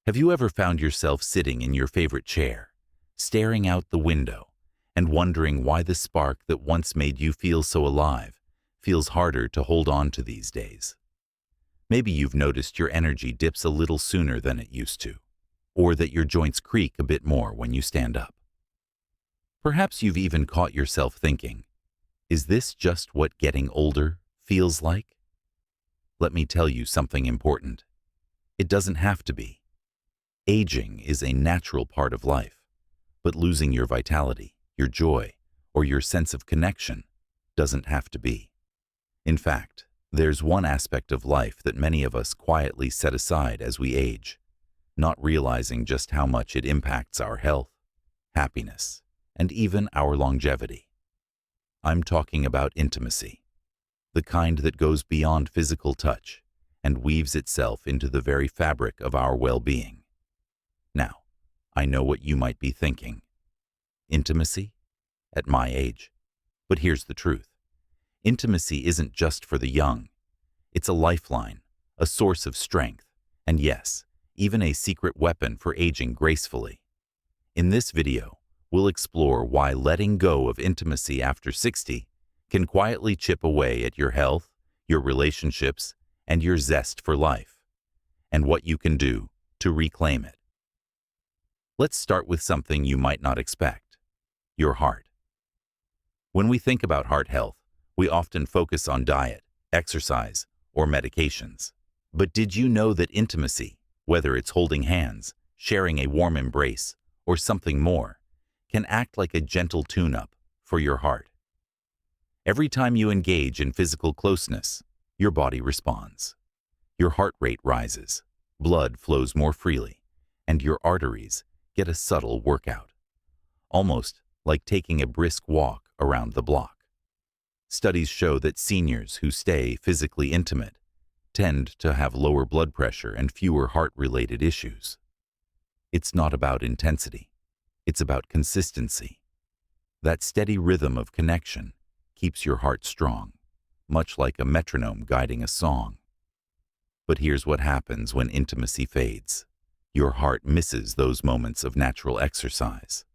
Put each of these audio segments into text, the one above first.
Have you ever found yourself sitting in your favorite chair, staring out the window, and wondering why the spark that once made you feel so alive feels harder to hold on to these days? Maybe you've noticed your energy dips a little sooner than it used to, or that your joints creak a bit more when you stand up. Perhaps you've even caught yourself thinking, is this just what getting older feels like? Let me tell you something important. It doesn't have to be. Aging is a natural part of life, but losing your vitality, your joy, or your sense of connection doesn't have to be. In fact, there's one aspect of life that many of us quietly set aside as we age, not realizing just how much it impacts our health, happiness, and even our longevity. I'm talking about intimacy, the kind that goes beyond physical touch and weaves itself into the very fabric of our well-being. Now, I know what you might be thinking. Intimacy? At my age? But here's the truth. Intimacy isn't just for the young. It's a lifeline, a source of strength, and yes, even a secret weapon for aging gracefully. In this video, we'll explore why letting go of intimacy after 60 can quietly chip away at your health, your relationships, and your zest for life, and what you can do to reclaim it. Let's start with something you might not expect: your heart. When we think about heart health, we often focus on diet, exercise, or medications. But did you know that intimacy, whether it's holding hands, sharing a warm embrace, or something more, can act like a gentle tune-up for your heart? Every time you engage in physical closeness, your body responds. Your heart rate rises, blood flows more freely, and your arteries get a subtle workout, almost like taking a brisk walk around the block. Studies show that seniors who stay physically intimate tend to have lower blood pressure and fewer heart-related issues. It's not about intensity. It's about consistency. That steady rhythm of connection keeps your heart strong, much like a metronome guiding a song. But here's what happens when intimacy fades. Your heart misses those moments of natural exercise.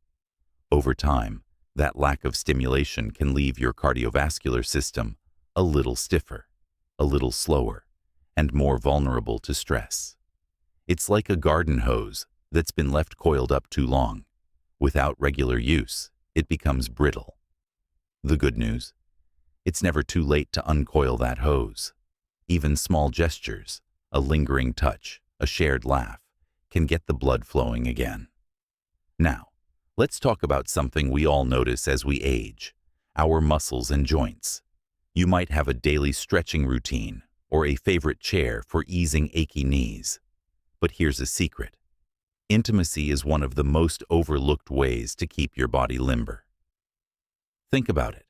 Over time, that lack of stimulation can leave your cardiovascular system a little stiffer, a little slower, and more vulnerable to stress. It's like a garden hose that's been left coiled up too long. Without regular use, it becomes brittle. The good news? It's never too late to uncoil that hose. Even small gestures, a lingering touch, a shared laugh, can get the blood flowing again. Now, let's talk about something we all notice as we age: our muscles and joints. You might have a daily stretching routine or a favorite chair for easing achy knees. But here's a secret. Intimacy is one of the most overlooked ways to keep your body limber. Think about it.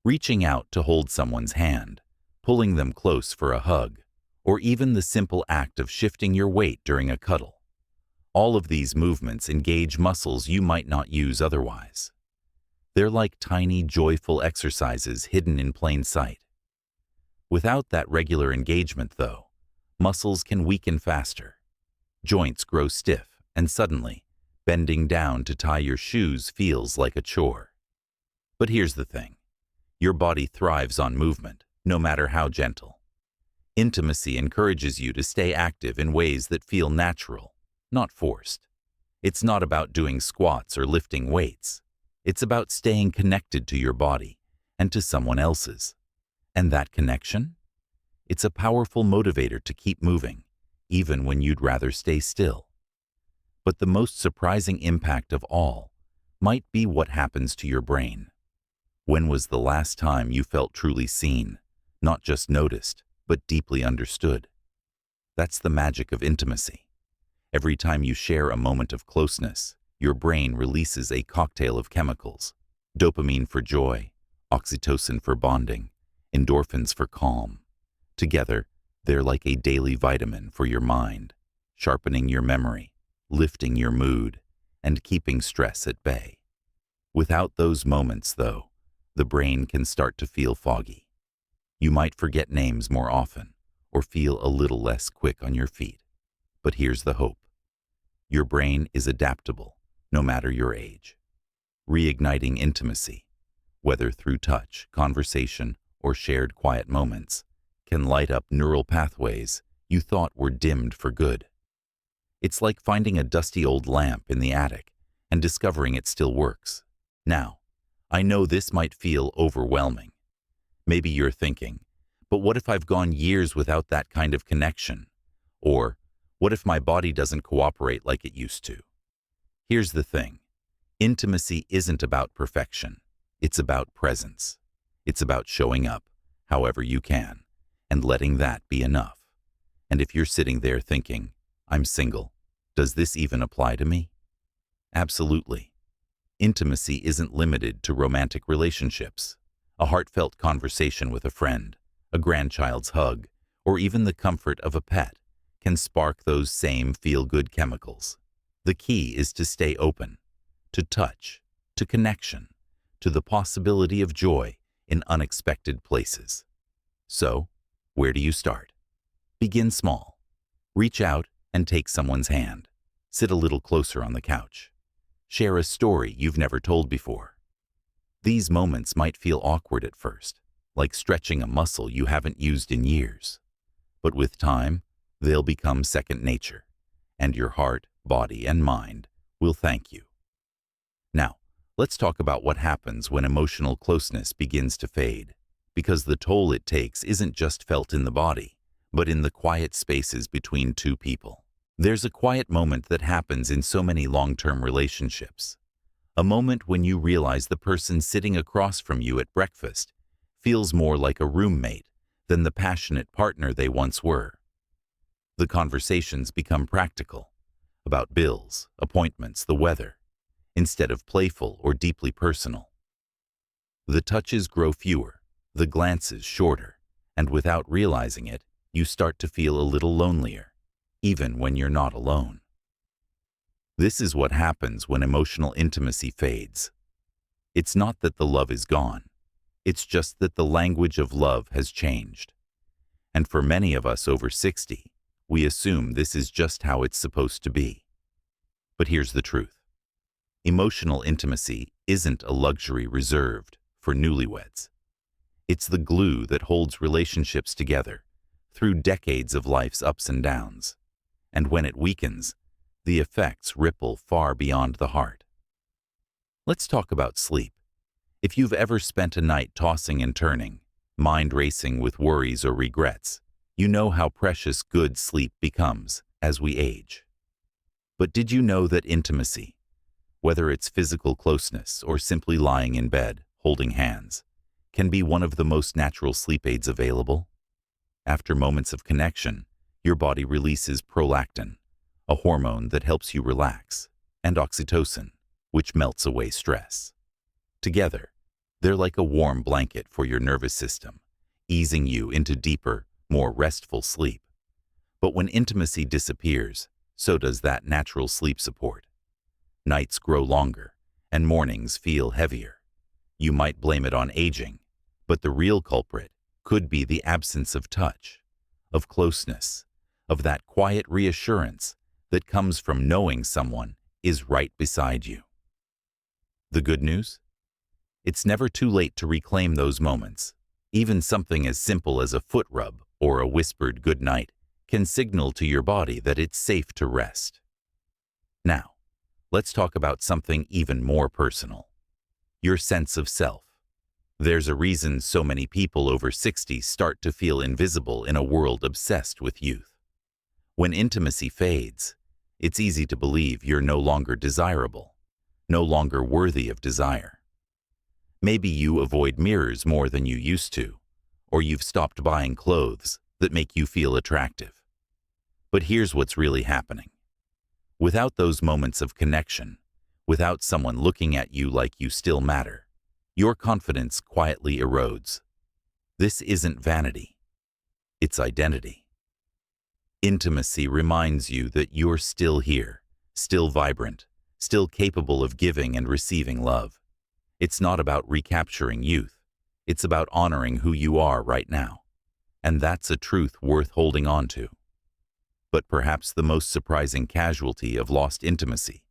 Reaching out to hold someone's hand, pulling them close for a hug, or even the simple act of shifting your weight during a cuddle. All of these movements engage muscles you might not use otherwise. They're like tiny, joyful exercises hidden in plain sight. Without that regular engagement, though, muscles can weaken faster. Joints grow stiff, and suddenly, bending down to tie your shoes feels like a chore. But here's the thing. Your body thrives on movement, no matter how gentle. Intimacy encourages you to stay active in ways that feel natural, not forced. It's not about doing squats or lifting weights. It's about staying connected to your body and to someone else's. And that connection? It's a powerful motivator to keep moving, even when you'd rather stay still. But the most surprising impact of all might be what happens to your brain. When was the last time you felt truly seen, not just noticed, but deeply understood? That's the magic of intimacy. Every time you share a moment of closeness, your brain releases a cocktail of chemicals: dopamine for joy, oxytocin for bonding, endorphins for calm. Together, they're like a daily vitamin for your mind, sharpening your memory, lifting your mood, and keeping stress at bay. Without those moments, though, the brain can start to feel foggy. You might forget names more often, or feel a little less quick on your feet. But here's the hope. Your brain is adaptable, no matter your age. Reigniting intimacy, whether through touch, conversation, or shared quiet moments, can light up neural pathways you thought were dimmed for good. It's like finding a dusty old lamp in the attic and discovering it still works. Now, I know this might feel overwhelming. Maybe you're thinking, but what if I've gone years without that kind of connection? Or, what if my body doesn't cooperate like it used to? Here's the thing. Intimacy isn't about perfection. It's about presence. It's about showing up, however you can, and letting that be enough. And if you're sitting there thinking, I'm single, does this even apply to me? Absolutely. Intimacy isn't limited to romantic relationships. A heartfelt conversation with a friend, a grandchild's hug, or even the comfort of a pet can spark those same feel-good chemicals. The key is to stay open, to touch, to connection, to the possibility of joy in unexpected places. So, where do you start? Begin small. Reach out and take someone's hand. Sit a little closer on the couch. Share a story you've never told before. These moments might feel awkward at first, like stretching a muscle you haven't used in years. But with time, they'll become second nature, and your heart, body, and mind will thank you. Now, let's talk about what happens when emotional closeness begins to fade, because the toll it takes isn't just felt in the body, but in the quiet spaces between two people. There's a quiet moment that happens in so many long-term relationships. A moment when you realize the person sitting across from you at breakfast feels more like a roommate than the passionate partner they once were. The conversations become practical, about bills, appointments, the weather, instead of playful or deeply personal. The touches grow fewer, the glances shorter, and without realizing it, you start to feel a little lonelier, even when you're not alone. This is what happens when emotional intimacy fades. It's not that the love is gone. It's just that the language of love has changed. And for many of us over 60, we assume this is just how it's supposed to be. But here's the truth. Emotional intimacy isn't a luxury reserved for newlyweds. It's the glue that holds relationships together through decades of life's ups and downs. And when it weakens, the effects ripple far beyond the heart. Let's talk about sleep. If you've ever spent a night tossing and turning, mind racing with worries or regrets, you know how precious good sleep becomes as we age. But did you know that intimacy, whether it's physical closeness or simply lying in bed, holding hands, can be one of the most natural sleep aids available? After moments of connection, your body releases prolactin, a hormone that helps you relax, and oxytocin, which melts away stress. Together, they're like a warm blanket for your nervous system, easing you into deeper, more restful sleep. But when intimacy disappears, so does that natural sleep support. Nights grow longer, and mornings feel heavier. You might blame it on aging, but the real culprit could be the absence of touch, of closeness, of that quiet reassurance that comes from knowing someone is right beside you. The good news? It's never too late to reclaim those moments. Even something as simple as a foot rub or a whispered good night can signal to your body that it's safe to rest. Now, let's talk about something even more personal. Your sense of self. There's a reason so many people over 60 start to feel invisible in a world obsessed with youth. When intimacy fades, it's easy to believe you're no longer desirable, no longer worthy of desire. Maybe you avoid mirrors more than you used to, or you've stopped buying clothes that make you feel attractive. But here's what's really happening. Without those moments of connection, without someone looking at you like you still matter, your confidence quietly erodes. This isn't vanity. It's identity. Intimacy reminds you that you're still here, still vibrant, still capable of giving and receiving love. It's not about recapturing youth. It's about honoring who you are right now. And that's a truth worth holding on to. But perhaps the most surprising casualty of lost intimacy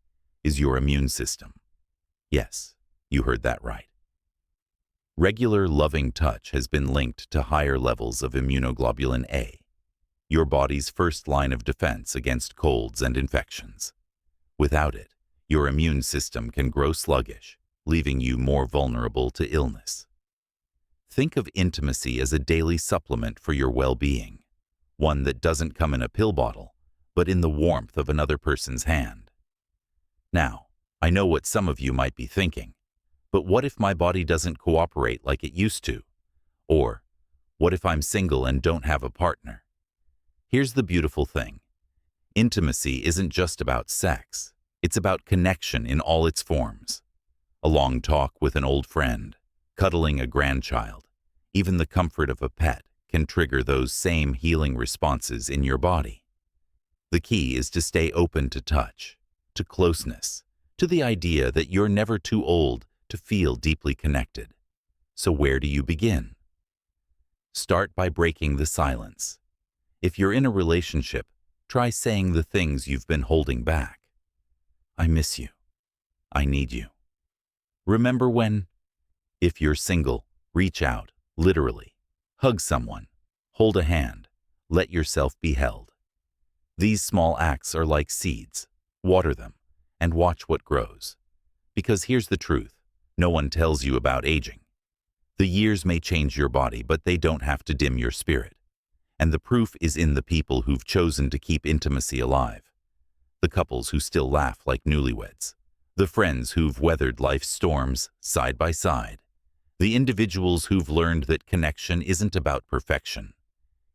is your immune system. Yes, you heard that right. Regular loving touch has been linked to higher levels of immunoglobulin A, your body's first line of defense against colds and infections. Without it, your immune system can grow sluggish, leaving you more vulnerable to illness. Think of intimacy as a daily supplement for your well-being, one that doesn't come in a pill bottle, but in the warmth of another person's hand. Now, I know what some of you might be thinking, but what if my body doesn't cooperate like it used to? Or, what if I'm single and don't have a partner? Here's the beautiful thing. Intimacy isn't just about sex. It's about connection in all its forms. A long talk with an old friend, cuddling a grandchild, even the comfort of a pet can trigger those same healing responses in your body. The key is to stay open to touch, to closeness, to the idea that you're never too old to feel deeply connected. So where do you begin? Start by breaking the silence. If you're in a relationship, try saying the things you've been holding back. I miss you. I need you. Remember when? If you're single, reach out, literally. Hug someone. Hold a hand. Let yourself be held. These small acts are like seeds. Water them and watch what grows. Because here's the truth. No one tells you about aging. The years may change your body, but they don't have to dim your spirit. And the proof is in the people who've chosen to keep intimacy alive. The couples who still laugh like newlyweds. The friends who've weathered life's storms side by side. The individuals who've learned that connection isn't about perfection.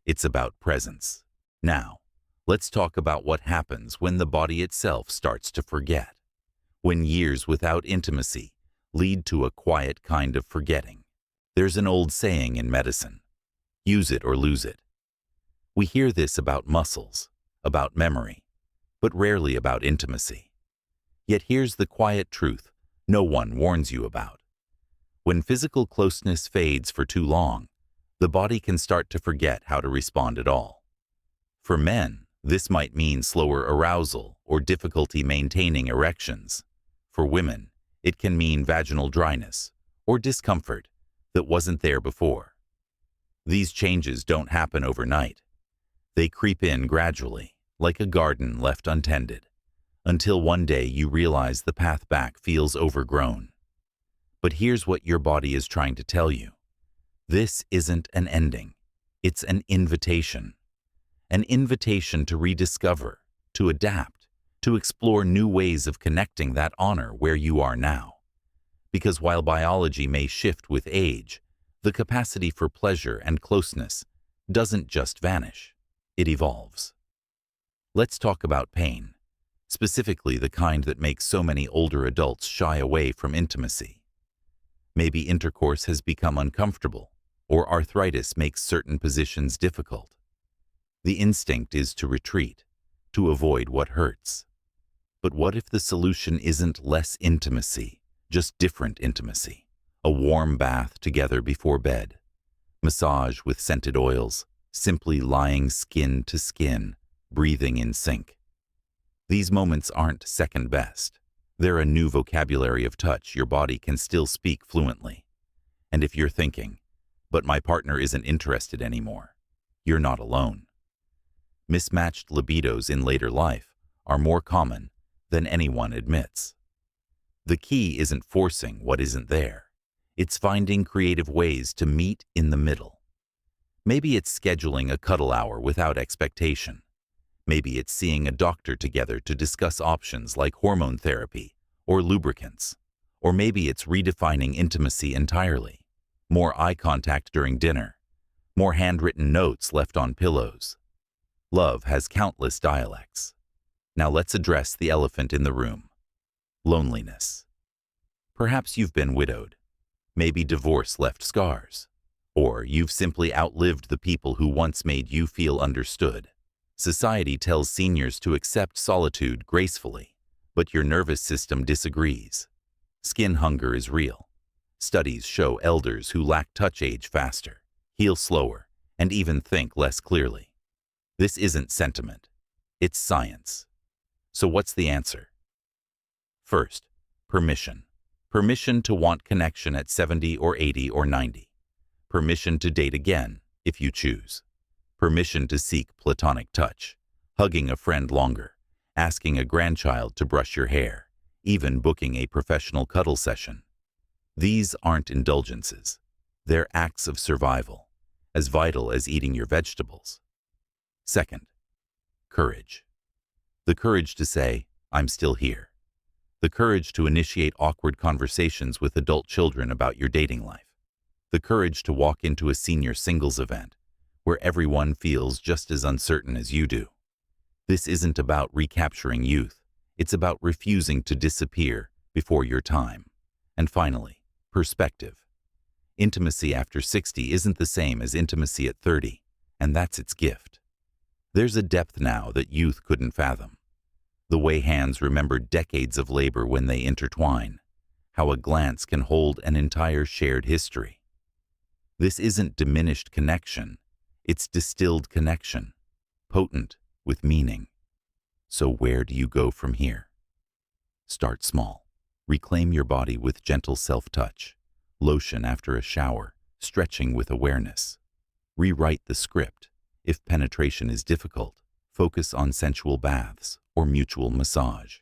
It's about presence. Now, let's talk about what happens when the body itself starts to forget. When years without intimacy lead to a quiet kind of forgetting. There's an old saying in medicine, use it or lose it. We hear this about muscles, about memory, but rarely about intimacy. Yet here's the quiet truth no one warns you about. When physical closeness fades for too long, the body can start to forget how to respond at all. For men, this might mean slower arousal or difficulty maintaining erections. For women, it can mean vaginal dryness or discomfort that wasn't there before. These changes don't happen overnight. They creep in gradually, like a garden left untended, until one day you realize the path back feels overgrown. But here's what your body is trying to tell you. This isn't an ending. It's an invitation. An invitation to rediscover, to adapt, to explore new ways of connecting that honor where you are now. Because while biology may shift with age, the capacity for pleasure and closeness doesn't just vanish. It evolves. Let's talk about pain, specifically the kind that makes so many older adults shy away from intimacy. Maybe intercourse has become uncomfortable, or arthritis makes certain positions difficult. The instinct is to retreat, to avoid what hurts. But what if the solution isn't less intimacy, just different intimacy? A warm bath together before bed, massage with scented oils, simply lying skin to skin, breathing in sync. These moments aren't second best. They're a new vocabulary of touch your body can still speak fluently. And if you're thinking, but my partner isn't interested anymore, you're not alone. Mismatched libidos in later life are more common than anyone admits. The key isn't forcing what isn't there. It's finding creative ways to meet in the middle. Maybe it's scheduling a cuddle hour without expectation. Maybe it's seeing a doctor together to discuss options like hormone therapy or lubricants. Or maybe it's redefining intimacy entirely. More eye contact during dinner. More handwritten notes left on pillows. Love has countless dialects. Now let's address the elephant in the room. Loneliness. Perhaps you've been widowed. Maybe divorce left scars. Or you've simply outlived the people who once made you feel understood. Society tells seniors to accept solitude gracefully, but your nervous system disagrees. Skin hunger is real. Studies show elders who lack touch age faster, heal slower, and even think less clearly. This isn't sentiment. It's science. So what's the answer? First, permission. Permission to want connection at 70 or 80 or 90. Permission to date again, if you choose. Permission to seek platonic touch, hugging a friend longer, asking a grandchild to brush your hair, even booking a professional cuddle session. These aren't indulgences. They're acts of survival, as vital as eating your vegetables. Second, courage. The courage to say, I'm still here. The courage to initiate awkward conversations with adult children about your dating life. The courage to walk into a senior singles event where everyone feels just as uncertain as you do. This isn't about recapturing youth. It's about refusing to disappear before your time. And finally, perspective. Intimacy after 60 isn't the same as intimacy at 30, and that's its gift. There's a depth now that youth couldn't fathom. The way hands remember decades of labor when they intertwine. How a glance can hold an entire shared history. This isn't diminished connection. It's distilled connection, potent with meaning. So where do you go from here? Start small. Reclaim your body with gentle self-touch. Lotion after a shower, stretching with awareness. Rewrite the script. If penetration is difficult, focus on sensual baths or mutual massage.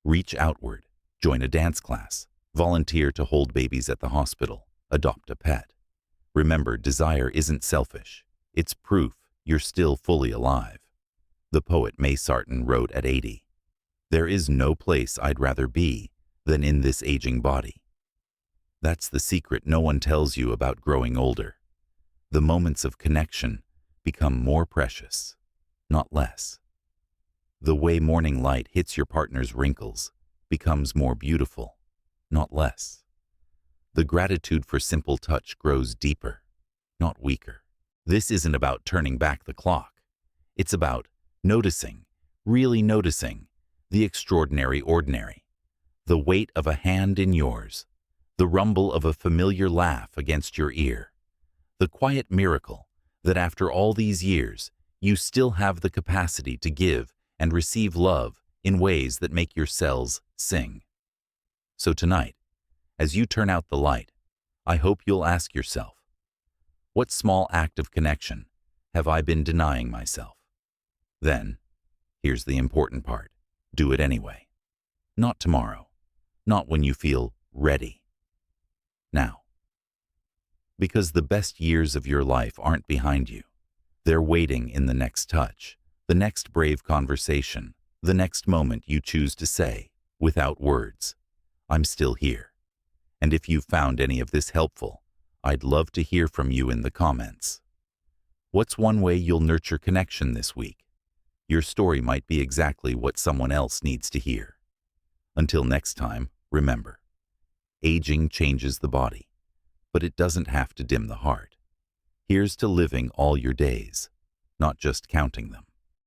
Reach outward. Join a dance class. Volunteer to hold babies at the hospital. Adopt a pet. Remember, desire isn't selfish. It's proof you're still fully alive. The poet May Sarton wrote at 80, "There is no place I'd rather be than in this aging body." That's the secret no one tells you about growing older. The moments of connection become more precious, not less. The way morning light hits your partner's wrinkles becomes more beautiful, not less. The gratitude for simple touch grows deeper, not weaker. This isn't about turning back the clock. It's about noticing, really noticing, the extraordinary ordinary. The weight of a hand in yours. The rumble of a familiar laugh against your ear. The quiet miracle that after all these years, you still have the capacity to give and receive love in ways that make your cells sing. So tonight, as you turn out the light, I hope you'll ask yourself, what small act of connection have I been denying myself? Then, here's the important part. Do it anyway. Not tomorrow. Not when you feel ready. Now. Because the best years of your life aren't behind you. They're waiting in the next touch, the next brave conversation, the next moment you choose to say, without words, I'm still here. And if you've found any of this helpful, I'd love to hear from you in the comments. What's one way you'll nurture connection this week? Your story might be exactly what someone else needs to hear. Until next time, remember, aging changes the body, but it doesn't have to dim the heart. Here's to living all your days, not just counting them.